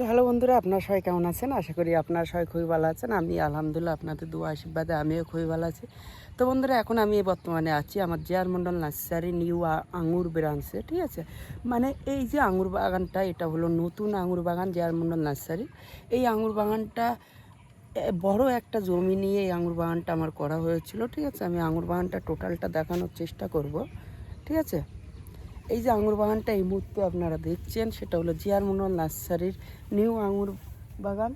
তো হ্যালো বন্ধুরা, আপনারা সবাই কেমন আছেন? আশা করি আপনারা সবাই খুবই ভালো আছেন। আমি আলহামদুলিল্লাহ আপনাদের দোয়া আশীর্বাদে আমিও খুবই ভালো আছি। তো বন্ধুরা, এখন আমি বর্তমানে আছি আমার J R Mondal nursery new আঙুর ব্রাঞ্চে, ঠিক আছে? মানে এই যে আঙুর বাগানটা, এটা হলো নতুন আঙুর বাগান জে আর মন্ডল নার্সারি। এই আঙুর বাগানটা বড় একটা জমি নিয়ে এই আঙুর বাগানটা আমার করা হয়েছিল, ঠিক আছে? আমি আঙুর বাগানটা টোটালটা দেখানোর চেষ্টা করব, ঠিক আছে? এই যে আঙুর বাগানটা এই মুহূর্তে আপনারা দেখছেন, সেটা হলো জে আর মন্ডল নার্সারির নিউ আঙুর বাগান।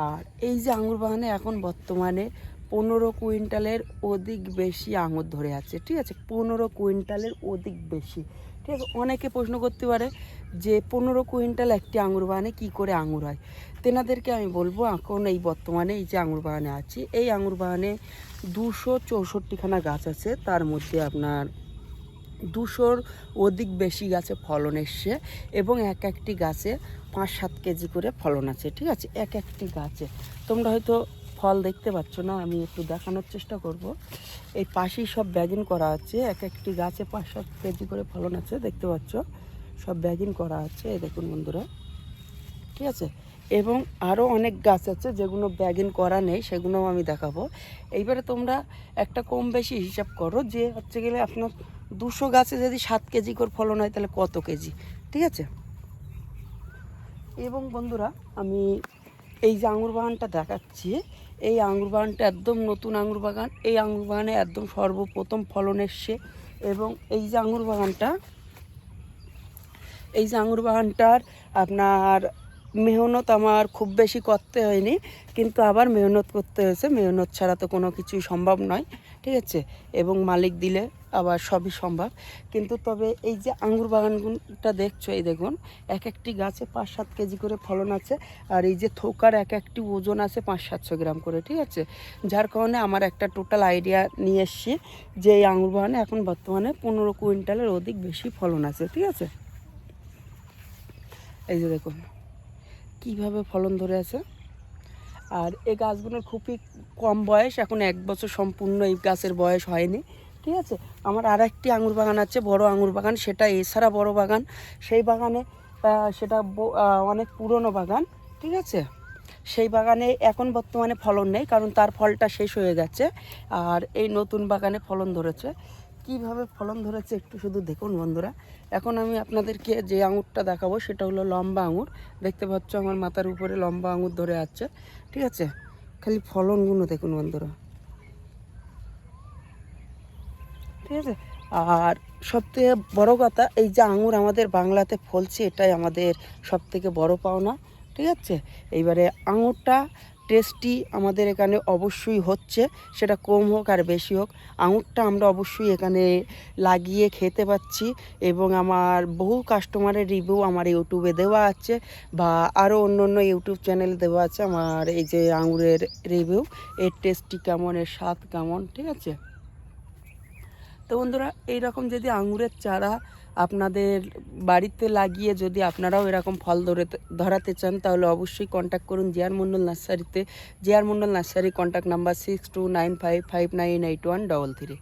আর এই যে আঙুর বাগানে এখন বর্তমানে 15 কুইন্টালের অধিক বেশি আঙুর ধরে আছে, ঠিক আছে? 15 কুইন্টালের অধিক বেশি, ঠিক আছে? অনেকে প্রশ্ন করতে পারে যে 15 কুইন্টাল একটি আঙুর বাগানে কী করে আঙুর হয়। তেনাদেরকে আমি বলবো, এখন এই বর্তমানে এই যে আঙুর বাগানে আছি, এই আঙুর বাগানে 264খানা গাছ আছে। তার মধ্যে আপনার 200-র অধিক বেশি গাছে ফলন এসছে এবং এক একটি গাছে 5-7 কেজি করে ফলন আছে, ঠিক আছে? এক একটি গাছে তোমরা হয়তো ফল দেখতে পাচ্ছ না, আমি একটু দেখানোর চেষ্টা করব। এই পাশেই সব ব্যাগিং করা আছে, এক একটি গাছে 5-7 কেজি করে ফলন আছে, দেখতে পাচ্ছ? সব ব্যাগিং করা আছে, এই দেখুন বন্ধুরা, ঠিক আছে? এবং আরও অনেক গাছ আছে যেগুলো ব্যাগিং করা নেই, সেগুলোও আমি দেখাবো। এইবারে তোমরা একটা কম বেশি হিসাব করো যে হচ্ছে গেলে আপনার 200 গাছে যদি 7 কেজি করে ফলন হয় তাহলে কত কেজি, ঠিক আছে? এবং বন্ধুরা, আমি এই যে আঙুর বাগানটা দেখাচ্ছি, এই আঙুর বাগানটা একদম নতুন আঙুর বাগান। এই আঙুর বাগানে একদম সর্বপ্রথম ফলন এসছে। এবং এই যে আঙুর বাগানটার আপনার মেহনত আমার খুব বেশি করতে হয়নি, কিন্তু আবার মেহনত করতে হয়েছে। মেহনত ছাড়া তো কোনো কিছুই সম্ভব নয়, ঠিক আছে? এবং মালিক দিলে আবার সবই সম্ভব। কিন্তু তবে এই যে আঙুর বাগানটা দেখছো, এই দেখুন, এক একটি গাছে 5-7 কেজি করে ফলন আছে। আর এই যে থোকার এক একটি ওজন আছে 500-700 গ্রাম করে, ঠিক আছে? যার কারণে আমার একটা টোটাল আইডিয়া নিয়ে এসছি যে এই আঙুর বাগানে এখন বর্তমানে 15 কুইন্টালের অধিক বেশি ফলন আছে, ঠিক আছে? এই যে দেখুন কীভাবে ফলন ধরে আছে। আর এই গাছগুলোর খুবই কম বয়স, এখন 1 বছর সম্পূর্ণ এই গাছের বয়স হয়নি, ঠিক আছে? আমার আর একটি আঙুর বাগান আছে, বড় আঙুর বাগান, সেটা এছাড়া বড় বাগান। সেই বাগানে সেটা অনেক পুরনো বাগান, ঠিক আছে? সেই বাগানে এখন বর্তমানে ফলন নেই, কারণ তার ফলটা শেষ হয়ে গেছে। আর এই নতুন বাগানে ফলন ধরেছে। কিভাবে ফলন ধরেছে একটু শুধু দেখুন বন্ধুরা। এখন আমি আপনাদেরকে যে আঙুরটা দেখাবো সেটা হলো লম্বা আঙুর। দেখতে পাচ্ছ আমার মাথার উপরে লম্বা আঙুর ধরে আছে, ঠিক আছে? খালি ফলনগুলো দেখুন বন্ধুরা, ঠিক আছে? আর সবথেকে বড় কথা, এই যে আঙুর আমাদের বাংলাতে ফলছে, এটাই আমাদের সবথেকে বড় পাওনা, ঠিক আছে? এইবারে আঙুরটা টেস্টি আমাদের এখানে অবশ্যই হচ্ছে, সেটা কম হোক আর বেশি হোক, আঙুরটা আমরা অবশ্যই এখানে লাগিয়ে খেতে পাচ্ছি। এবং আমার বহু কাস্টমারের রিভিউ আমার ইউটিউবে দেওয়া আছে, বা আরও অন্য অন্য ইউটিউব চ্যানেল দেওয়া আছে আমার এই যে আঙুরের রিভিউ, এর টেস্টি কেমন, এর স্বাদ কেমন, ঠিক আছে? তো বন্ধুরা, এইরকম যদি আঙুরের চারা আপনাদের বাড়িতে লাগিয়ে যদি আপনারাও এরকম ফল ধরাতে চান, তাহলে অবশ্যই কন্ট্যাক্ট করুন জে আর মন্ডল নার্সারিতে। J R Mondal nursery contact number 6295598133।